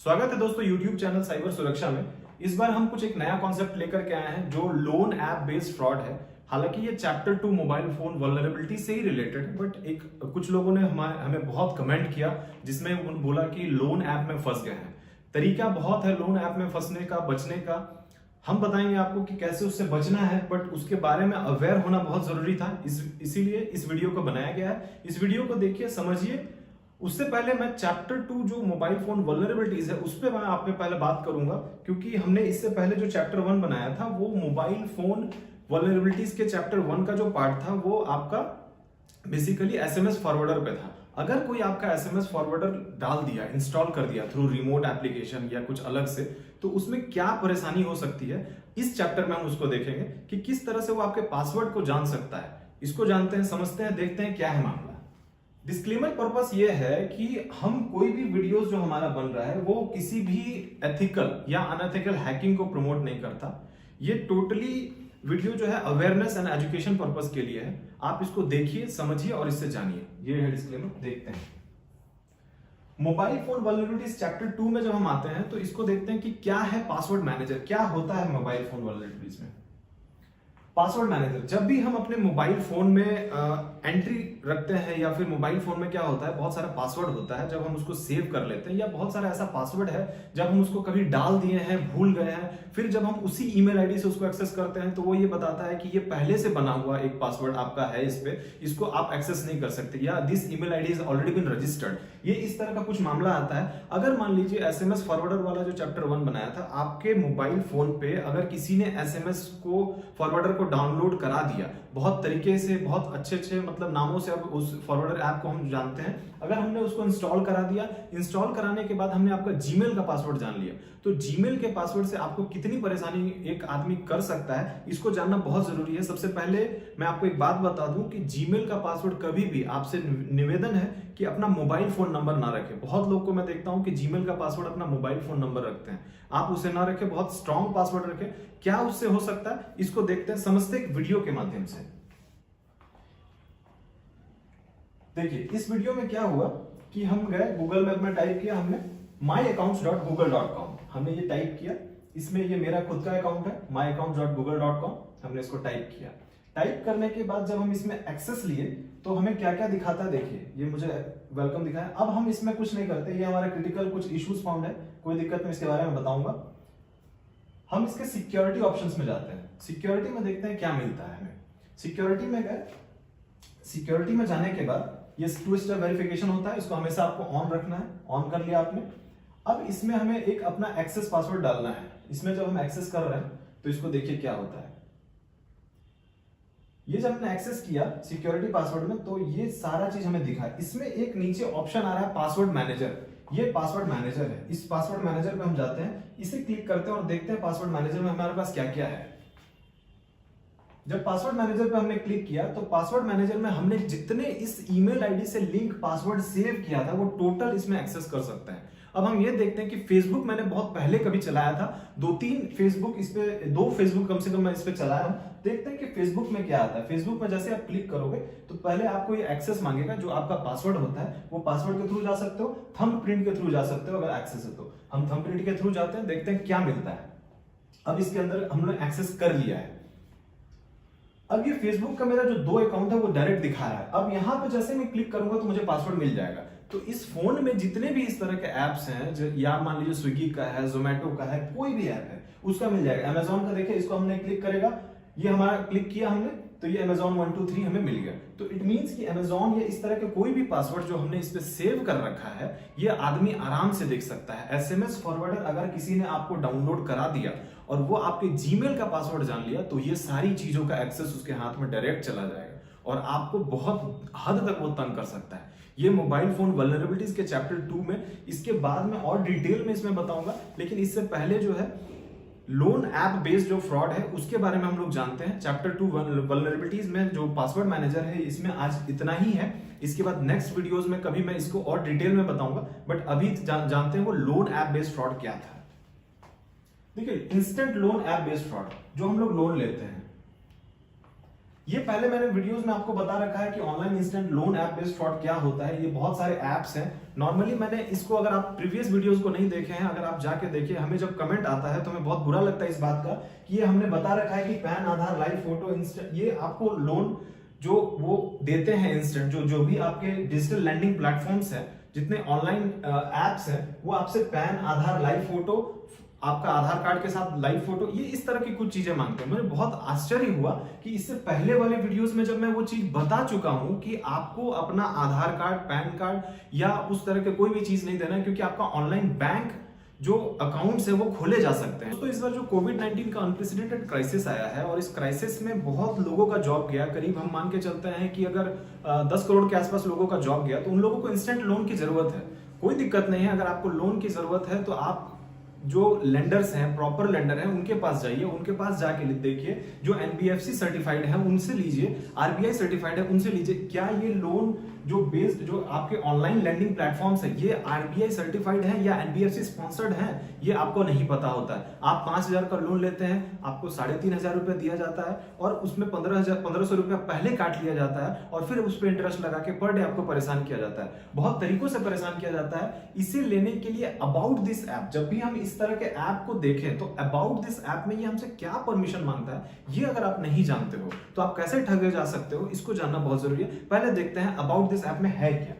स्वागत है दोस्तों YouTube चैनल साइबर सुरक्षा में। इस बार हम कुछ एक नया कॉन्सेप्ट लेकर के आए हैं जो लोन ऐप बेस्ड फ्रॉड है। हालांकि ये चैप्टर 2 मोबाइल फोन वल्नरेबिलिटी से ही रिलेटेड है, बट एक कुछ लोगों ने हमें बहुत कमेंट किया जिसमें उन्होंने बोला कि लोन ऐप में फंस गए हैं। तरीका बहुत है लोन ऐप में फंसने का, बचने का। हम बताएंगे आपको कि कैसे उससे बचना है, बट उसके बारे में अवेयर होना बहुत जरूरी था। इसीलिए इस वीडियो को बनाया गया है। इस वीडियो को देखिए, समझिए। उससे पहले मैं चैप्टर 2 जो मोबाइल फोन वल्नरेबिलिटीज है उस पर मैं आप पे पहले बात करूंगा, क्योंकि हमने इससे पहले जो चैप्टर 1 बनाया था वो मोबाइल फोन वल्नरेबिलिटीज के चैप्टर 1 का जो पार्ट था वो आपका बेसिकली एसएमएस फॉरवर्डर पे था। अगर कोई आपका एसएमएस फॉरवर्डर डाल दिया, इंस्टॉल कर दिया थ्रू रिमोट एप्लीकेशन या कुछ अलग से, तो उसमें क्या परेशानी हो सकती है, इस चैप्टर में हम उसको देखेंगे कि किस तरह से वो आपके पासवर्ड को जान सकता है। इसको जानते हैं, समझते हैं, देखते हैं क्या है मामला। डिस्क्लेमर पर्पस ये है कि हम कोई भी वीडियोस जो हमारा बन रहा है वो किसी भी एथिकल या अनएथिकल हैकिंग को प्रमोट नहीं करता। ये टोटली वीडियो जो है अवेयरनेस एंड एजुकेशन पर्पस के लिए है। आप इसको देखिए, समझिए और इससे जानिए। ये है डिस्क्लेमर। देखते हैं मोबाइल फोन वल्नरेबिलिटीज चैप्टर 2 में जब हम आते हैं तो इसको देखते हैं कि क्या है पासवर्ड मैनेजर, क्या होता है मोबाइल फोन वल्नरेबिलिटीज में। पासवर्ड मैनेजर, जब भी हम अपने मोबाइल फोन में एंट्री रखते हैं या फिर मोबाइल फोन में क्या होता है, बहुत सारा पासवर्ड होता है जब हम उसको सेव कर लेते हैं, या बहुत सारा ऐसा पासवर्ड है जब हम उसको कभी डाल दिए हैं, भूल गए हैं, फिर जब हम उसी ईमेल आईडी से उसको एक्सेस करते हैं तो वो ये बताता है कि ये पहले से बना हुआ एक पासवर्ड आपका है, इस पे इसको आप एक्सेस नहीं कर सकते, या this email ID is already been registered. ये इस तरह का कुछ मामला आता है। अगर मान लीजिए एसएमएस फॉरवर्डर वाला जो चैप्टर 1 बनाया था, आपके मोबाइल फोन पे अगर किसी ने एसएमएस को फॉरवर्डर को डाउनलोड करा दिया, बहुत तरीके से, बहुत अच्छे मतलब नामों से अब उस फॉरवर्डर ऐप को हम जानते हैं, अगर हमने उसको इंस्टॉल करा दिया, इंस्टॉल कराने के बाद हमने आपका जीमेल का पासवर्ड जान लिया, तो जीमेल के पासवर्ड से आपको कितनी परेशानी एक आदमी कर सकता है, इसको जानना बहुत जरूरी है। सबसे पहले मैं आपको एक बात बता दूं कि जीमेल का पासवर्ड कभी भी आपसे निवेदन है कि अपना मोबाइल फोन नंबर ना रखें। बहुत लोग को मैं देखता हूं कि जीमेल का पासवर्ड अपना मोबाइल फोन नंबर रखते हैं। आप उसे ना रखें, बहुत स्ट्रॉन्ग पासवर्ड रखें। क्या उससे हो सकता है, इसको देखते हैं, समझते हैं वीडियो के माध्यम से। देखिए इस वीडियो में क्या हुआ कि हम गए गूगल मैप में, टाइप किया हमने myaccounts.google.com, हमने ये टाइप किया। इसमें ये मेरा खुद का अकाउंट है myaccounts.google.com, हमने इसको टाइप किया। टाइप करने के बाद जब हम इसमें एक्सेस लिए तो हमें क्या क्या दिखाता है, देखिए ये मुझे वेलकम दिखाया। अब हम इसमें कुछ नहीं करते, ये हमारा क्रिटिकल कुछ इश्यूज फाउंड है, कोई दिक्कत नहीं, इसके बारे में बताऊंगा। हम इसके सिक्योरिटी ऑप्शंस में जाते हैं। सिक्योरिटी में देखते हैं क्या मिलता है हमें। सिक्योरिटी में गए, सिक्योरिटी में जाने के बाद ये 2 स्टेप वेरिफिकेशन होता है, इसको हमेशा आपको ऑन रखना है। ऑन कर लिया आपने। अब इसमें हमें एक अपना एक्सेस पासवर्ड डालना है। इसमें जब हम एक्सेस कर रहे हैं तो इसको देखिए क्या होता है। ये जब हमने एक्सेस किया सिक्योरिटी पासवर्ड में तो ये सारा चीज हमें दिखा है। इसमें एक नीचे ऑप्शन आ रहा है पासवर्ड मैनेजर, ये पासवर्ड मैनेजर है। इस पासवर्ड मैनेजर पे हम जाते हैं, इसे क्लिक करते हैं और देखते हैं पासवर्ड मैनेजर में हमारे पास क्या क्या है। जब पासवर्ड मैनेजर पे हमने क्लिक किया तो पासवर्ड मैनेजर में हमने जितने इस ईमेल आईडी से लिंक पासवर्ड सेव किया था वो टोटल इसमें एक्सेस कर सकते हैं। अब हम ये देखते हैं कि फेसबुक मैंने बहुत पहले कभी चलाया था, 2-3 फेसबुक, इस पे 2 फेसबुक कम से कम मैं इस पे चलाया हूं। देखते हैं कि फेसबुक में क्या आता है। फेसबुक में जैसे आप क्लिक करोगे तो पहले आपको ये एक्सेस मांगेगा, जो आपका पासवर्ड होता है वो पासवर्ड के थ्रू जा सकते हो, थंबप्रिंट के थ्रू जा सकते हो अगर एक्सेस है तो। हम थंबप्रिंट के थ्रू जाते हैं, देखते हैं क्या मिलता है। अब इसके अंदर हमने एक्सेस कर लिया है। अब ये फेसबुक का मेरा जो 2 अकाउंट है वो डायरेक्ट दिखा रहा है। अब यहां पे जैसे मैं क्लिक करूंगा तो मुझे पासवर्ड मिल जाएगा। तो इस फोन में जितने भी इस तरह के ऐप्स हैं, या मान लीजिए स्विगी का है, जोमेटो का है, कोई भी ऐप है उसका मिल जाएगा। अमेजोन का देखिए, इसको हमने क्लिक करेगा, ये हमारा क्लिक किया हमने तो ये अमेजोन 1 2 3 हमें मिल गया। तो इट मींस कि अमेजोन ये इस तरह के कोई भी पासवर्ड जो हमने इस पे सेव कर रखा है ये आदमी आराम से देख सकता है। एसएमएस फॉरवर्डर अगर किसी ने आपको डाउनलोड करा दिया और वो आपके जीमेल का पासवर्ड जान लिया तो ये सारी चीजों का एक्सेस उसके हाथ में डायरेक्ट चला जाएगा और आपको बहुत हद तक वो तंग कर सकता है। ये मोबाइल फोन वल्नरेबिलिटीज के चैप्टर 2 में, इसके बाद में और डिटेल में इसमें बताऊंगा, लेकिन इससे पहले जो है लोन ऐप बेस्ड जो फ्रॉड है उसके बारे में हम लोग जानते हैं। चैप्टर 2 वल्नरेबिलिटीज में जो पासवर्ड मैनेजर है इसमें आज इतना ही है। इसके बाद नेक्स्ट वीडियोस में कभी मैं इसको और डिटेल में बताऊंगा, बट अभी जानते हैं वो लोन ऐप बेस्ड फ्रॉड क्या था। देखिए instant loan app based fraud, जो हम लोग लोन लेते हैं, ये पहले मैंने वीडियोस में आपको बता रखा है कि online instant loan app based fraud क्या होता है। ये बहुत सारे ऐप्स हैं। नॉर्मली मैंने इसको, अगर आप प्रीवियस वीडियोस को नहीं देखे हैं, अगर आप जाके देखिए, हमें जब कमेंट आता है तो हमें बहुत बुरा लगता है इस बात का कि ये हमने बता रखा है कि पैन, आधार, लाइव फोटो, इंस्टेंट, ये आपको लोन जो वो देते हैं इंस्टेंट, जो भी आपके डिजिटल लैंडिंग प्लेटफॉर्म्स हैं, जितने ऑनलाइन एप्स हैं, वो आपसे पैन, आधार, लाइव फोटो, आपका आधार कार्ड के साथ लाइव फोटो, ये इस तरह की कुछ चीजें मांगते हैं। मुझे बहुत आश्चर्य हुआ कि इससे पहले वाले वीडियोस में जब मैं वो चीज बता चुका हूं कि आपको अपना आधार कार्ड, पैन कार्ड या उस तरह के कोई भी चीज नहीं देना है, क्योंकि आपका ऑनलाइन बैंक जो अकाउंट्स है वो खोले जा सकते हैं। दोस्तों, इस बार जो कोविड-19 का अनप्रेसिडेंटेड क्राइसिस आया है और इस क्राइसिस में बहुत लोगों का जॉब गया, करीब हम मान के चलते हैं कि अगर 10 करोड़ के आसपास लोगों का जॉब गया, तो उन लोगों को इंस्टेंट लोन की जरूरत है। कोई दिक्कत नहीं है, अगर आपको लोन की जरूरत है तो आप जो लेंडर्स हैं, प्रॉपर लेंडर हैं, उनके पास जाइए, उनके पास जाके देखिए, जो एनबीएफसी सर्टिफाइड है उनसे लीजिए, आरबीआई सर्टिफाइड है उनसे लीजिए। क्या ये लोन जो बेस्ड, जो आपके ऑनलाइन लैंडिंग प्लेटफॉर्म्स है, ये आरबीआई सर्टिफाइड है या एनबीएफसी स्पॉन्सर्ड है, ये आपको नहीं पता होता है। आप 5,000 का लोन लेते हैं, आपको 3,500 रुपए दिया जाता है और उसमें 1500 रुपया पहले काट लिया जाता है और फिर उस पर इंटरेस्ट लगा के पर डे आपको परेशान किया जाता है। बहुत तरीकों से परेशान किया जाता है। इसे लेने के लिए अबाउट दिस ऐप, जब भी हम इस तरह के ऐप को देखें तो अबाउट दिस ऐप में ये हमसे क्या परमिशन मांगता है, ये अगर आप नहीं जानते हो तो आप कैसे ठगे जा सकते हो, इसको जानना बहुत जरूरी है। पहले देखते हैं अबाउट दिस ऐप में है क्या।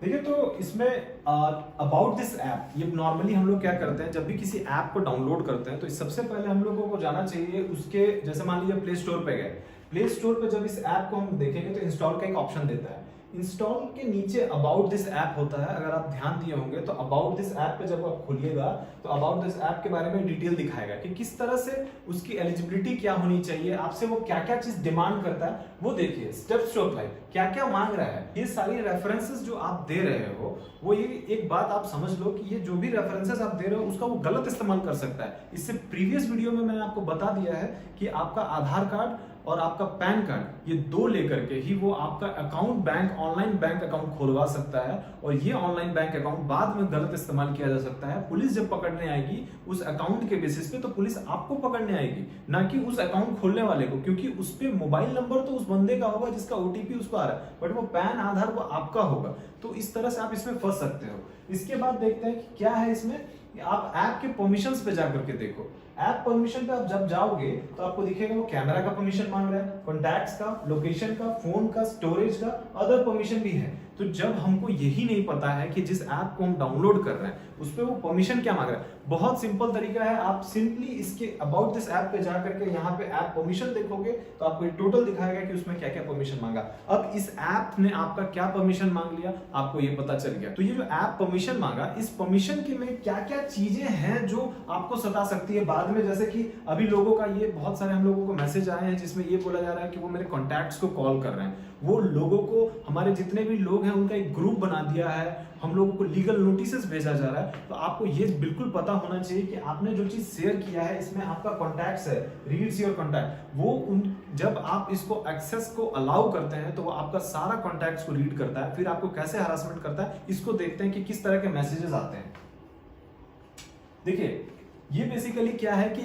देखिए, तो इसमें अबाउट दिस ऐप, ये नॉर्मली हम लोग क्या करते हैं, जब भी किसी ऐप को डाउनलोड करते हैं तो सबसे पहले हम लोगों को जाना चाहिए उसके, जैसे मान लीजिए प्ले स्टोर पे गए, प्ले स्टोर पे जब इस ऐप को हम देखेंगे तो इंस्टॉल का एक ऑप्शन देता है। इंस्टॉल के नीचे अबाउट दिस ऐप होता है। अगर आप ध्यान दिए होंगे तो अबाउट दिस ऐप पे जब आप खोलिएगा तो अबाउट दिस ऐप के बारे में डिटेल दिखाएगा कि किस तरह से उसकी एलिजिबिलिटी क्या होनी चाहिए, आपसे वो क्या क्या चीज डिमांड करता है, वो देखिए स्टेप्स टू अप्लाई, क्या क्या मांग रहा है। ये सारी रेफरेंसेस जो आप दे रहे हो, वो ये एक बात आप समझ लो कि ये जो भी रेफरेंसेस आप दे रहे हो उसका वो गलत इस्तेमाल कर सकता है। इससे प्रीवियस वीडियो में मैंने आपको बता दिया है कि आपका आधार कार्ड और आपका पैन कार्ड, ये दो लेकर के ही वो आपका account, bank, online bank account खोलवा सकता है और ये ऑनलाइन बैंक अकाउंट बाद में गलत इस्तेमाल किया जा सकता है। पुलिस जब पकड़ने आएगी उस अकाउंट के बेसिस पे, तो पुलिस आपको पकड़ने आएगी, ना कि उस अकाउंट खोलने वाले को, क्योंकि उस पे मोबाइल नंबर तो उस बंदे का होगा जिसका ओटीपी उसको आ रहा है, बट वो पैन, आधार वो आपका होगा। तो इस तरह से आप इसमें फंस सकते हो। इसके बाद देखते हैं कि क्या है इसमें। आप ऐप के परमिशंस पे जाकर के देखो। ऐप परमिशन पे आप जब जाओगे तो आपको दिखेगा वो कैमरा का परमिशन मांग रहा है, कॉन्टैक्ट्स का, लोकेशन का, फोन का, स्टोरेज का, अदर परमिशन भी है। तो जब हमको यही नहीं पता है कि जिस ऐप को हम डाउनलोड कर रहे हैं उस पे वो परमिशन क्या मांग रहा है, बहुत सिंपल तरीका है। आप सिंपली इसके अबाउट दिस ऐप पे जाकर के यहाँ पे ऐप परमिशन देखोगे तो आपको टोटल दिखाएगा कि उसमें क्या क्या परमिशन मांगा। अब इस ऐप ने आपका क्या परमिशन मांग लिया, आपको ये पता चल गया। तो ये जो ऐप परमिशन मांगा, इस परमिशन के में क्या क्या चीजें हैं जो आपको सता सकती है बाद में। जैसे कि अभी लोगों का ये बहुत सारे हम लोगों को मैसेज आए हैं जिसमें ये बोला जा रहा है कि वो मेरे कॉन्टैक्ट्स को कॉल कर रहे हैं। वो लोगों को, हमारे जितने भी लोग हैं उनका एक ग्रुप बना दिया है, हम लोगों को लीगल नोटिसेस भेजा जा रहा है। तो आपको ये बिल्कुल पता होना चाहिए कि आपने जो चीज शेयर किया है इसमें आपका कॉन्टैक्ट्स है, रीड्स योर कॉन्टैक्ट, वो जब आप इसको एक्सेस को अलाउ करते हैं तो वो आपका सारा कॉन्टैक्ट्स को रीड करता है। फिर आपको कैसे हरासमेंट करता है इसको देखते हैं कि किस तरह के मैसेजेस आते हैं। देखिए, ये बेसिकली क्या है कि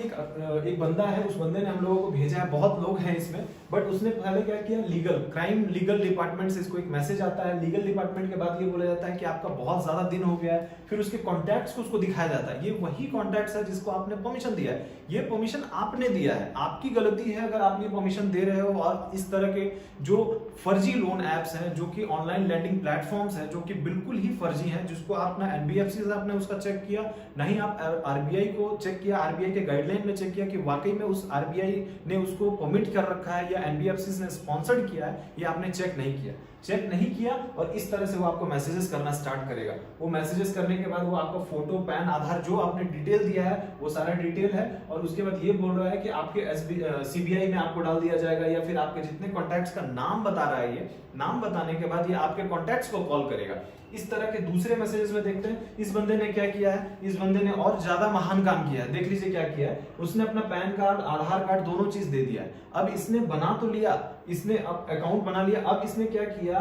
एक बंदा है, उस बंदे ने हम लोगों को भेजा है, बहुत लोग हैं इसमें, बट उसने पहले क्या किया, लीगल डिपार्टमेंट से इसको एक मैसेज आता है। लीगल डिपार्टमेंट के बाद ये बोला जाता है कि आपका बहुत ज्यादा दिन हो गया है, फिर उसके कॉन्टैक्ट्स को उसको दिखाया जाता है। ये वही कॉन्टैक्ट्स है जिसको आपने परमिशन दिया है, ये परमिशन आपने दिया है, आपकी गलती है अगर आप ये परमिशन दे रहे हो। और इस तरह के जो फर्जी लोन एप्स हैं, जो कि ऑनलाइन लैंडिंग प्लेटफॉर्म्स हैं, जो कि बिल्कुल ही फर्जी हैं, जिसको आपने एनबीएफसी से आपने उसका चेक किया नहीं, आप आरबीआई को चेक किया, आरबीआई के गाइडलाइन में चेक किया कि वाकई में उस आरबीआई ने उसको परमिट कर रखा है या एनबीएफसी ने स्पॉन्सर्ड किया है, ये आपने चेक नहीं किया और इस तरह से वो आपको मैसेजेस करना स्टार्ट करेगा। वो मैसेजेस करने के बाद वो आपका फोटो, पैन, आधार, जो आपने डिटेल दिया है वो सारा डिटेल है, और उसके बाद ये बोल रहा है कि आपके सीबीआई में आपको डाल दिया जाएगा, या फिर आपके जितने कॉन्टैक्ट्स का नाम बता रहा है, ये नाम बताने के बाद ये आपके कॉन्टैक्ट्स को कॉल करेगा। इस तरह के दूसरे मैसेजेस में देखते हैं इस बंदे ने क्या किया है। इस बंदे ने और ज्यादा महान काम किया है। देख लीजिए क्या किया है, उसने अपना पैन कार्ड, आधार कार्ड दोनों चीज दे दिया है। अब इसने बना तो लिया, इसने अब अकाउंट बना लिया, अब इसने क्या किया,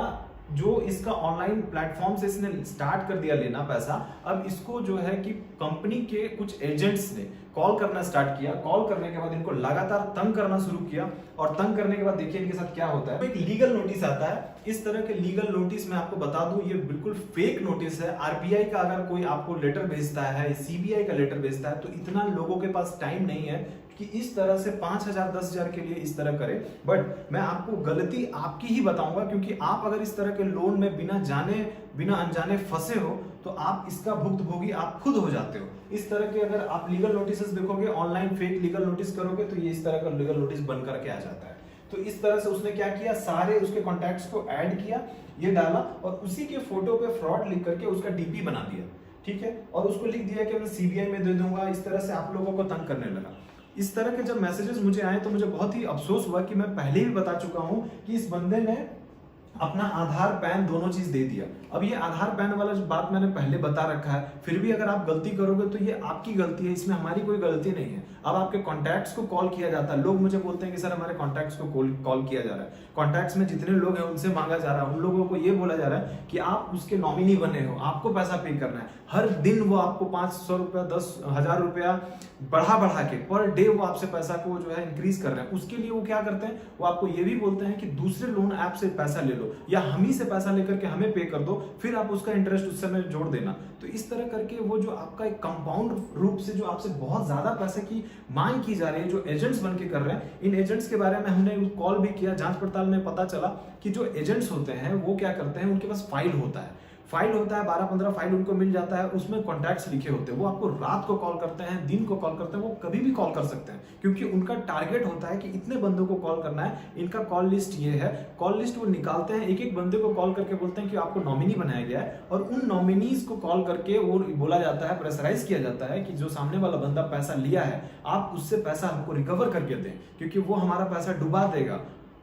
जो इसका ऑनलाइन प्लेटफॉर्म से इसने स्टार्ट कर दिया लेना पैसा, अब इसको जो है कि कंपनी के कुछ एजेंट्स ने कॉल करना स्टार्ट किया। कॉल करने के बाद इनको लगातार तंग करना शुरू किया, और तंग करने के बाद देखिए इनके साथ क्या होता है। एक लीगल नोटिस आता है। इस तरह के लीगल नोटिस मैं आपको बता दूं, ये बिल्कुल फेक नोटिस है। आरबीआई का अगर कोई आपको लेटर भेजता है, सीबीआई का लेटर भेजता है, तो इतना लोगों के पास टाइम नहीं है कि इस तरह से 5,000 10,000 के लिए इस तरह करे। बट मैं आपको गलती आपकी ही बताऊंगा, क्योंकि आप अगर इस तरह के लोन में बिना जाने बिना अनजाने फंसे हो तो आप इसका भुक्तभोगी आप खुद हो जाते हो। इस तरह के अगर आप लीगल नोटिस देखोगे, ऑनलाइन फेक लीगल नोटिस करोगे, तो ये इस तरह का लीगल नोटिस बन करके आ जाता है। तो इस तरह से उसने क्या किया, सारे उसके कॉन्टैक्ट्स को ऐड किया, ये डाला, और उसी के फोटो पे फ्रॉड लिख करके उसका डीपी बना दिया, ठीक है, और उसको लिख दिया कि मैं सीबीआई में दे दूंगा। इस तरह से आप लोगों को तंग करने लगा। इस तरह के जब मैसेजेस मुझे आए तो मुझे बहुत ही अफसोस हुआ कि मैं पहले भी बता चुका हूं कि इस बंदे ने अपना आधार पैन दोनों चीज दे दिया। अब ये आधार पैन वाला बात मैंने पहले बता रखा है, फिर भी अगर आप गलती करोगे तो ये आपकी गलती है, इसमें हमारी कोई गलती नहीं है। अब आपके कॉन्टैक्ट्स को कॉल किया जाता है, लोग मुझे बोलते हैं कि सर हमारे कॉन्टैक्ट्स को कॉल किया जा रहा है, कॉन्टैक्ट्स में जितने लोग हैं उनसे मांगा जा रहा है, उन लोगों को ये बोला जा रहा है कि आप उसके नॉमिनी बने हो, आपको पैसा पे करना है। हर दिन वो आपको 500 रुपया 10,000 रुपया बढ़ा के पर डे वो आपसे पैसा को जो है इंक्रीज कर रहे हैं। उसके लिए वो क्या करते हैं, वो आपको ये भी बोलते हैं कि दूसरे लोन ऐप से पैसा ले लो, या हम ही से पैसा लेकर के हमें पे कर दो, फिर आप उसका इंटरेस्ट उस समय जोड़ देना। तो इस तरह करके वो जो आपका एक कंपाउंड रूप से जो आपसे बहुत ज्यादा पैसे की मांग की जा रही है, जो एजेंट्स बन के कर रहे हैं, इन एजेंट्स के बारे में हमने कॉल भी किया, जांच पड़ताल में पता चला कि जो एजेंट्स होते हैं वो क्या करते हैं, उनके पास फाइल होता है, 12-15 फाइल उनको मिल जाता है, उसमें कॉन्टैक्ट्स लिखे होते हैं। वो आपको रात को कॉल करते हैं, दिन को कॉल करते हैं, वो कभी भी कॉल कर सकते हैं, क्योंकि उनका टारगेट होता है कि इतने बंदों को कॉल करना है, इनका कॉल लिस्ट ये है। कॉल लिस्ट वो निकालते हैं, एक एक बंदे को कॉल करके बोलते हैं कि आपको नॉमिनी बनाया गया है, और उन नॉमिनीज को कॉल करके वो बोला जाता है, प्रेशराइज किया जाता है कि जो सामने वाला बंदा पैसा लिया है, आप उससे पैसा हमको रिकवर करके दें, क्योंकि वो हमारा पैसा डुबा देगा।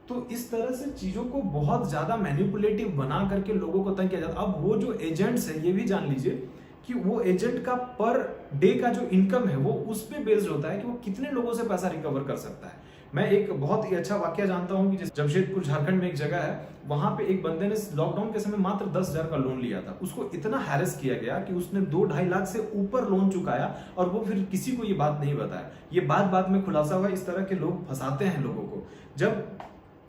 तो इस तरह से चीजों को बहुत ज्यादा मैनिपुलेटिव बना करके लोगों को तंग किया जाता है। अब वो जो एजेंट्स है, ये भी जान लीजिए कि वो एजेंट का पर डे का जो इनकम है वो उस पे बेस्ड होता है कि वो कितने लोगों से पैसा रिकवर कर सकता है। मैं एक बहुत ही अच्छा वाक्य जानता हूं कि जमशेदपुर झारखंड में एक जगह है, वहां पे एक बंदे ने लॉकडाउन के समय मात्र 10,000 का लोन लिया था। उसको इतना हैरेस किया गया कि उसने 2-2.5 लाख से ऊपर लोन चुकाया, और वो फिर किसी को ये बात नहीं बताया। ये बात में खुलासा हुआ। इस तरह के लोग फंसाते हैं लोगों को।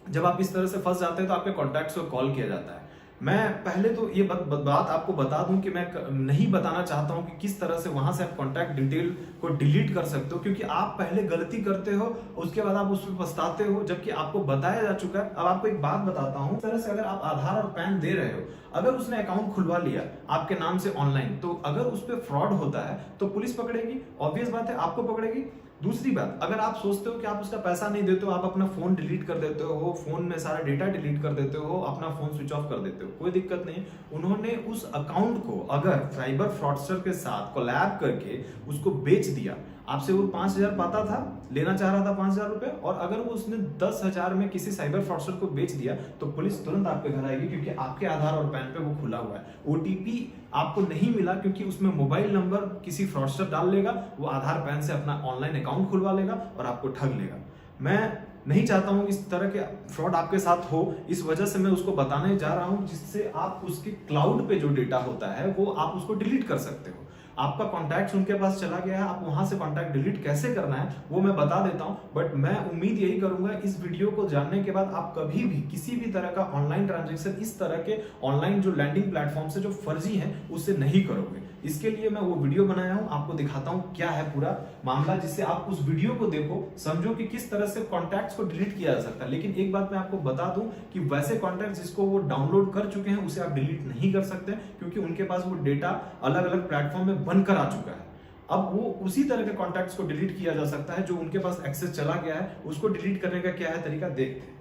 जब आप इस तरह से फंस जाते हैं तो आपके कॉन्टैक्ट्स को कॉल किया जाता है। मैं पहले तो ये बात आपको बता दूं कि मैं नहीं बताना चाहता हूं कि किस तरह से वहां से आप कॉन्टैक्ट डिटेल को डिलीट कर सकते हो, क्योंकि आप पहले गलती करते हो, उसके बाद आप उस पर पछताते हो, जबकि आपको बताया जा चुका है। अब आपको एक बात बताता हूं, इस तरह से अगर आप आधार और पैन दे रहे हो, अगर उसने अकाउंट खुलवा लिया आपके नाम से ऑनलाइन, तो अगर उस पर फ्रॉड होता है तो पुलिस पकड़ेगी, ऑब्वियस बात है, आपको पकड़ेगी। दूसरी बात, अगर आप सोचते हो कि आप उसका पैसा नहीं देते हो, आप अपना फोन डिलीट कर देते हो, फोन में सारा डेटा डिलीट कर देते हो, अपना फोन स्विच ऑफ कर देते हो, कोई दिक्कत नहीं। उन्होंने उस अकाउंट को अगर साइबर फ्रॉडस्टर के साथ कोलैब करके उसको बेच दिया, आपसे वो 5,000 पाता था, लेना चाह रहा था 5,000 रुपए, और अगर वो उसने 10,000 में किसी साइबर फ्रॉडस्टर को बेच दिया, तो पुलिस तुरंत आपके घर आएगी, क्योंकि आपके आधार और पैन पे वो खुला हुआ है। ओटीपी आपको नहीं मिला, क्योंकि उसमें मोबाइल नंबर किसी फ्रॉडस्टर डाल लेगा, वो आधार पैन से अपना ऑनलाइन अकाउंट खुलवा लेगा और आपको ठग लेगा। मैं नहीं चाहता हूं इस तरह के फ्रॉड आपके साथ हो, इस वजह से मैं उसको बताने जा रहा हूं, जिससे आप उसके क्लाउड पे जो डेटा होता है वो आप उसको डिलीट कर सकते हो। आपका कॉन्टैक्ट उनके पास चला गया है, आप वहां से कॉन्टैक्ट डिलीट कैसे करना है वो मैं बता देता हूं। बट मैं उम्मीद यही करूंगा, इस वीडियो को जानने के बाद आप कभी भी किसी भी तरह का ऑनलाइन ट्रांजैक्शन इस तरह के ऑनलाइन जो लैंडिंग प्लेटफॉर्म से जो फर्जी है उससे नहीं करोगे। इसके लिए मैं वो वीडियो बनाया हूं, आपको दिखाता हूं क्या है पूरा मामला, जिससे आप उस वीडियो को देखो, समझो कि किस तरह से कॉन्टैक्ट्स को डिलीट किया जा सकता है। लेकिन एक बात मैं आपको बता दूं कि वैसे कॉन्टैक्ट जिसको वो डाउनलोड कर चुके हैं उसे आप डिलीट नहीं कर सकते, क्योंकि उनके पास वो डेटा अलग अलग प्लेटफॉर्म में बनकर आ चुका है। अब वो उसी तरह के कॉन्टैक्ट्स को डिलीट किया जा सकता है जो उनके पास एक्सेस चला गया है। उसको डिलीट करने का क्या है तरीका, देखते हैं।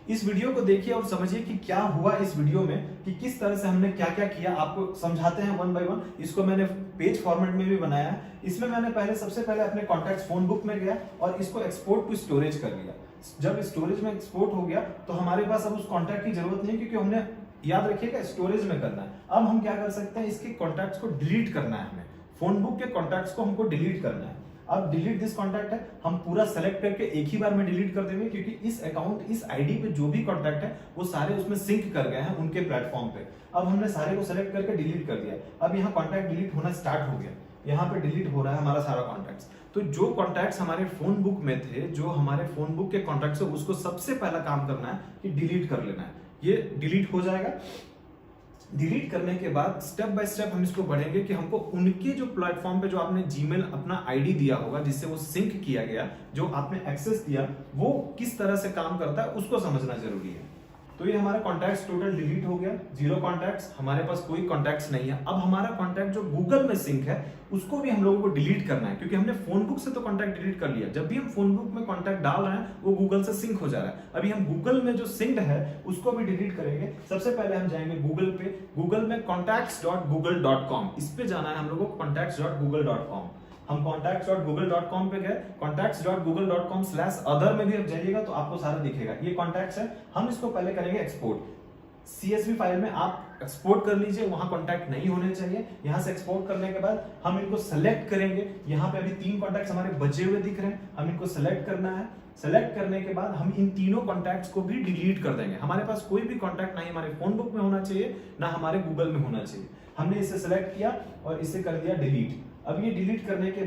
इस वीडियो को देखिए और समझिए कि क्या हुआ इस वीडियो में, कि किस तरह से हमने क्या क्या किया, आपको समझाते हैं वन बाय वन। इसको मैंने पेज फॉर्मेट में भी बनाया है। इसमें मैंने सबसे पहले अपने कॉन्टैक्ट्स फोन बुक में गया और इसको एक्सपोर्ट टू स्टोरेज कर लिया। जब स्टोरेज में एक्सपोर्ट हो गया तो हमारे पास अब उस कॉन्टैक्ट की जरूरत नहीं, क्योंकि हमने, याद रखिएगा, स्टोरेज में करना है। अब हम क्या कर सकते हैं, इसके कॉन्टैक्ट्स को डिलीट करना है, हमें फोन बुक के कॉन्टैक्ट्स को हमको डिलीट करना है। अब डिलीट दिस कॉन्टैक्ट है, हम पूरा सेलेक्ट करके एक ही बार में डिलीट कर देंगे, क्योंकि इस अकाउंट इस आईडी पे जो भी कॉन्टैक्ट है वो सारे उसमें सिंक कर गए हैं उनके प्लेटफॉर्म पे। अब हमने सारे को सेलेक्ट करके डिलीट कर दिया। अब यहाँ कॉन्टैक्ट डिलीट होना स्टार्ट हो गया, यहाँ पे डिलीट हो रहा है हमारा सारा कॉन्टैक्ट्स। तो जो कॉन्टैक्ट्स हमारे फोन बुक में थे, जो हमारे फोन बुक के कॉन्टैक्ट्स है, उसको सबसे पहला काम करना है कि डिलीट कर लेना है। ये डिलीट हो जाएगा। डिलीट करने के बाद स्टेप बाय स्टेप हम इसको बढ़ेंगे कि हमको उनके जो प्लेटफॉर्म पे जो आपने जीमेल अपना आईडी दिया होगा जिससे वो सिंक किया गया, जो आपने एक्सेस दिया, वो किस तरह से काम करता है उसको समझना जरूरी है। तो ये हमारा कॉन्टैक्ट्स टोटल डिलीट हो गया, 0 कॉन्टैक्ट्स, हमारे पास कोई कॉन्टैक्ट्स नहीं है। अब हमारा कॉन्टैक्ट जो गूगल में सिंक है उसको भी हम लोगों को डिलीट करना है, क्योंकि हमने फोन बुक से तो कॉन्टैक्ट डिलीट कर लिया। जब भी हम फोन बुक में कॉन्टैक्ट डाल रहे हैं वो गूगल से सिंक हो जा रहा है। अभी हम गूगल में जो सिंक्ड है उसको भी डिलीट करेंगे। सबसे पहले हम जाएंगे गूगल पे, गूगल में contacts.google.com, इस पे जाना है हम लोगों को, contacts.google.com। हम contacts.google.com पे गए, contacts.google.com/other में भी आप जाइएगा तो आपको सारा दिखेगा। ये कॉन्टैक्ट्स है, हम इसको पहले करेंगे एक्सपोर्ट। CSV फाइल में आप एक्सपोर्ट कर लीजिए, वहां कॉन्टैक्ट नहीं होने चाहिए। यहां से एक्सपोर्ट करने के बाद हम इनको सेलेक्ट करेंगे। यहाँ पे अभी 3 कॉन्टैक्ट्स हमारे बचे हुए दिख रहे हैं, हम इनको सेलेक्ट करना है। सेलेक्ट करने के बाद हम इन तीनों कॉन्टैक्ट्स को भी डिलीट कर देंगे। हमारे पास कोई भी कॉन्टैक्ट नहीं हमारे फोन बुक में होना चाहिए, ना हमारे गूगल में होना चाहिए। हमने इसे सेलेक्ट किया और इसे कर दिया डिलीट। अब ये डिलीट करने के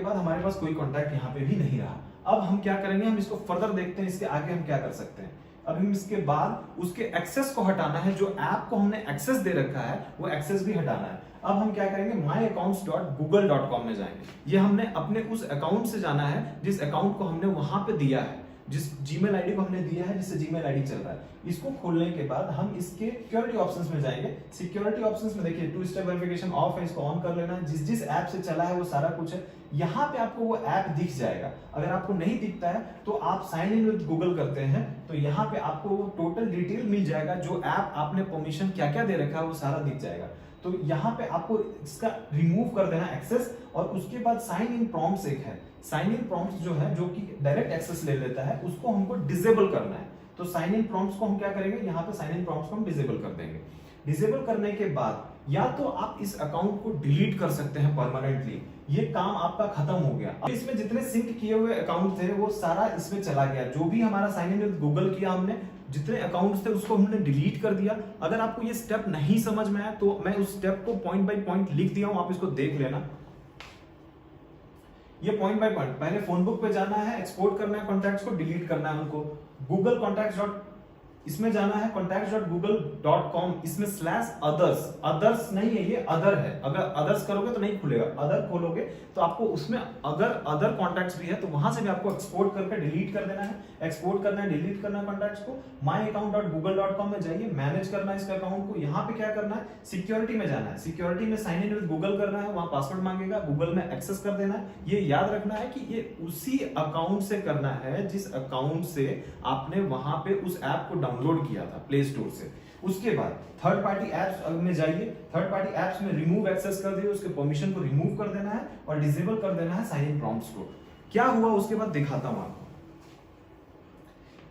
बाद हमारे पास कोई कॉन्टैक्ट यहाँ पे भी नहीं रहा। अब हम क्या करेंगे, हम इसको फर्दर देखते हैं, इसके आगे हम क्या कर सकते हैं। अब हम इसके बाद उसके एक्सेस को हटाना है, जो ऐप को हमने एक्सेस दे रखा है वो एक्सेस भी हटाना है। अब हम क्या करेंगे, myaccounts.google.com में जाएंगे। ये हमने अपने उस अकाउंट से जाना है जिस अकाउंट को हमने वहां पे दिया है, जिस जीमेल आईडी को हमने दिया है, जिससे जीमेल आईडी चल रहा है। इसको खोलने के बाद हम इसके सिक्योरिटी ऑप्शंस में जाएंगे। सिक्योरिटी ऑप्शंस में देखिए 2 स्टेप वेरिफिकेशन ऑफ है, इसको ऑन कर लेना है। जिस ऐप से चला है वो सारा कुछ है। यहाँ पे आपको वो ऐप दिख जाएगा। अगर आपको नहीं दिखता है तो आप साइन इन विद गूगल करते हैं तो यहाँ पे आपको वो टोटल डिटेल मिल जाएगा, जो ऐप आपने परमिशन क्या क्या दे रखा है वो सारा दिख जाएगा। तो यहाँ पे आपको इसका रिमूव कर देना एक्सेस, और उसके बाद साइन इन प्रॉम्प्ट्स एक है। साइन इन प्रॉम्प्ट्स जो है, जो कि डायरेक्ट एक्सेस ले लेता है, उसको हमको डिसेबल करना है। तो साइन इन प्रॉम्प्ट्स को हम क्या करेंगे, यहाँ पे साइन इन प्रॉम्प्ट्स को हम डिसेबल कर देंगे। डिसेबल करने के बाद या तो आप इस अकाउंट को डिलीट कर सकते हैं परमानेंटली, ये काम आपका खत्म हो गया। अब इसमें जितने सिंक किए हुए अकाउंट थे वो सारा इसमें चला गया। जो भी हमारा साइन इन विद गूगल किया हमने, जितने अकाउंट्स थे उसको हमने डिलीट कर दिया। अगर आपको ये स्टेप नहीं समझ में आया तो मैं उस स्टेप को पॉइंट बाय पॉइंट लिख दिया हूं, आप इसको देख लेना। ये पॉइंट बाय पॉइंट, पहले फोन बुक पे जाना है, एक्सपोर्ट करना है, कॉन्टैक्ट्स को डिलीट करना है उनको। गूगल कॉन्टैक्ट्स इसमें जाना है contacts.google.com, इसमें /others, अदर्स नहीं है, ये अदर है। अगर अदर्स करोगे तो नहीं खुलेगा, अदर खोलोगे तो आपको उसमें अगर अदर कॉन्टैक्ट्स भी है तो वहां से भी आपको एक्सपोर्ट करके डिलीट कर देना है। एक्सपोर्ट करना है, डिलीट करना है कॉन्टैक्ट्स को। myaccount.google.com में जाइए, मैनेज करना है इसके अकाउंट को। यहाँ पे क्या करना है, सिक्योरिटी में जाना है। सिक्योरिटी में साइन इन विद गूगल करना है, वहां पासवर्ड मांगेगा, गूगल में एक्सेस कर देना है। ये याद रखना है कि ये उसी अकाउंट से करना है जिस अकाउंट से आपने वहां पे उस ऐप को डाउनलोड किया था प्ले स्टोर से। उसके बाद थर्ड पार्टी एप्स में जाइए, थर्ड पार्टी एप्स में रिमूव एक्सेस कर दिए, उसके परमिशन को रिमूव कर देना है और डिसेबल कर देना है साइन इन प्रॉम्प्ट्स को। क्या हुआ उसके बाद दिखाता हूं आपको।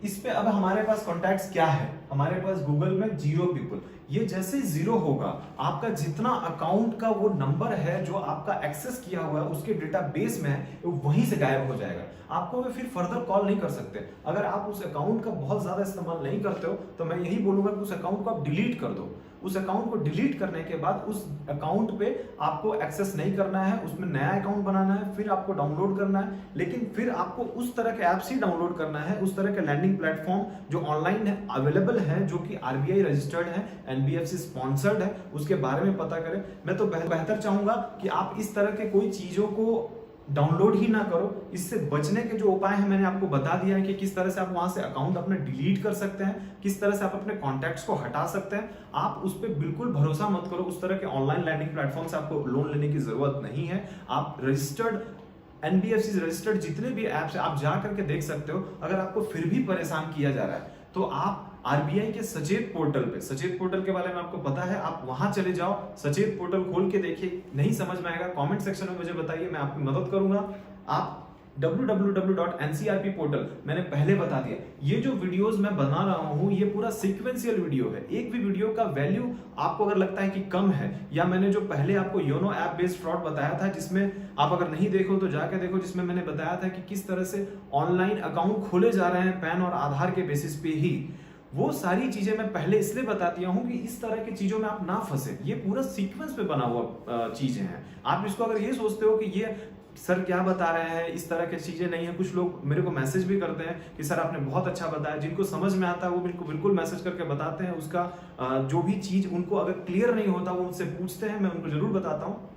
इस पे अब हमारे पास कॉन्टैक्ट्स क्या है, हमारे पास गूगल में 0 पीपल। ये जैसे 0 होगा, आपका जितना अकाउंट का वो नंबर है जो आपका एक्सेस किया हुआ है उसके डेटाबेस में है, वो वहीं से गायब हो जाएगा। आपको वे फिर फर्दर कॉल नहीं कर सकते। अगर आप उस अकाउंट का बहुत ज्यादा इस्तेमाल नहीं करते हो तो मैं यही बोलूंगा कि उस अकाउंट को आप डिलीट कर दो। उस अकाउंट को डिलीट करने के बाद उस अकाउंट पे आपको एक्सेस नहीं करना है, उसमें नया अकाउंट बनाना है, फिर आपको डाउनलोड करना है। लेकिन फिर आपको उस तरह के ऐप्स ही डाउनलोड करना है, उस तरह के लैंडिंग प्लेटफॉर्म जो ऑनलाइन है, अवेलेबल है, जो कि RBI रजिस्टर्ड है, NBFC स्पॉन्सर्ड है, उसके बारे में पता करें। मैं तो बेहतर चाहूंगा कि आप इस तरह के कोई चीजों को डाउनलोड ही ना करो। इससे बचने के जो उपाय हैं मैंने आपको बता दिया है कि किस तरह से आप वहां से अकाउंट अपने डिलीट कर सकते हैं, किस तरह से आप अपने कॉन्टैक्ट्स को हटा सकते हैं। आप उस पर बिल्कुल भरोसा मत करो। उस तरह के ऑनलाइन लैंडिंग प्लेटफॉर्म से आपको लोन लेने की जरूरत नहीं है। आप रजिस्टर्ड NBFC रजिस्टर्ड जितने भी ऐप्स आप जा करके देख सकते हो। अगर आपको फिर भी परेशान किया जा रहा है तो आप RBI के सचेत पोर्टल पे, सचेत पोर्टल के बारे में आपको पता है, आप वहां चले जाओ, सचेत पोर्टल खोल के देखिए। नहीं समझ में आएगा कमेंट सेक्शन में मुझे बताइए, मैं आपकी मदद करूंगा। आप www.ncrp पोर्टल मैंने पहले बता दिया। ये जो वीडियोस मैं बना रहा हूं ये पूरा सीक्वेंशियल वीडियो है। एक भी वीडियो का वैल्यू आपको अगर लगता है कि कम है, या मैंने जो पहले आपको योनो ऐप बेस्ड फ्रॉड बताया था, जिसमें आप अगर नहीं देखो तो जाके देखो, जिसमें मैंने बताया था कि किस तरह से ऑनलाइन अकाउंट खोले जा रहे हैं पैन और आधार के बेसिस पे ही, वो सारी चीजें मैं पहले इसलिए बता दिया हूं कि इस तरह की चीजों में आप ना फंसे। ये पूरा सीक्वेंस पे बना हुआ चीजें हैं। आप इसको अगर ये सोचते हो कि ये सर क्या बता रहे हैं, इस तरह की चीजें नहीं है। कुछ लोग मेरे को मैसेज भी करते हैं कि सर आपने बहुत अच्छा बताया। जिनको समझ में आता है वो बिल्कुल मैसेज करके बताते हैं। उसका जो भी चीज उनको अगर क्लियर नहीं होता वो उनसे पूछते हैं, मैं उनको जरूर बताता हूँ।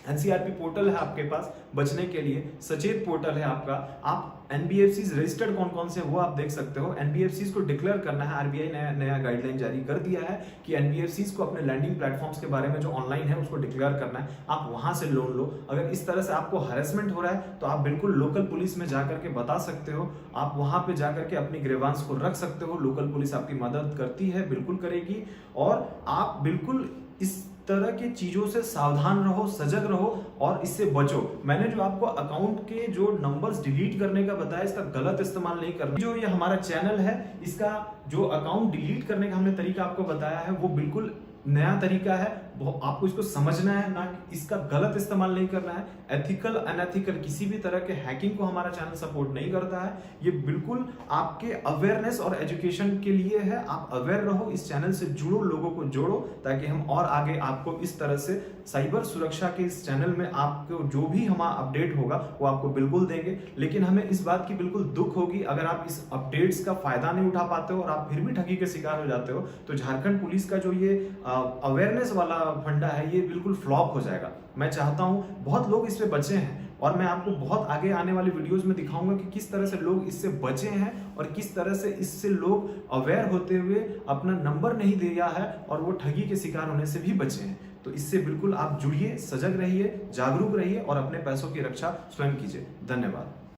एनसीआरपी पोर्टल है आपके पास बचने के लिए, सचेत पोर्टल है आपका। आप एनबीएफसीज रजिस्टर्ड कौन कौन से वो आप देख सकते हो। एनबीएफसीज को डिक्लेयर करना है, आरबीआई ने नया गाइडलाइन जारी कर दिया है कि एनबीएफसीज को अपने लैंडिंग प्लेटफॉर्म्स के बारे में जो ऑनलाइन है उसको डिक्लेयर करना है। आप वहां से लोन लो। अगर इस तरह से आपको हरेसमेंट हो रहा है तो आप बिल्कुल लोकल पुलिस में जाकर के बता सकते हो। आप वहां पे जाकर के अपनी ग्रीवांस को रख सकते हो। लोकल पुलिस आपकी मदद करती है, बिल्कुल करेगी। और आप बिल्कुल इस तरह की चीजों से सावधान रहो, सजग रहो और इससे बचो। मैंने जो आपको अकाउंट के जो नंबर्स डिलीट करने का बताया, इसका गलत इस्तेमाल नहीं करना। जो ये हमारा चैनल है, इसका जो अकाउंट डिलीट करने का हमने तरीका आपको बताया है वो बिल्कुल नया तरीका है। आपको इसको समझना है, ना इसका गलत इस्तेमाल नहीं करना है। एथिकल अनएथिकल किसी भी तरह के हैकिंग को हमारा चैनल सपोर्ट नहीं करता है। ये बिल्कुल आपके अवेयरनेस और एजुकेशन के लिए है। आप अवेयर रहो, इस चैनल से जुड़ो, लोगों को जोड़ो, ताकि हम और आगे आपको इस तरह से साइबर सुरक्षा के इस चैनल में आपको जो भी हमारा अपडेट होगा वो आपको बिल्कुल देंगे। लेकिन हमें इस बात की बिल्कुल दुख होगी अगर आप इस अपडेट्स का फायदा नहीं उठा पाते हो और आप फिर भी ठगी के शिकार हो जाते हो, तो झारखंड पुलिस का जो ये अवेयरनेस वाला फंडा है ये बिल्कुल फ्लॉप हो जाएगा। मैं चाहता हूं बहुत लोग इससे बचे हैं और मैं आपको बहुत आगे आने वाली वीडियोस में दिखाऊंगा कि किस तरह से लोग इससे बचे हैं और किस तरह से इससे लोग अवेयर होते हुए अपना नंबर नहीं दिया है और वो ठगी के शिकार होने से भी बचे हैं। तो इससे बिल्कुल आप जुड़िए, सजग रहिए, जागरूक रहिए और अपने पैसों की रक्षा स्वयं कीजिए। धन्यवाद।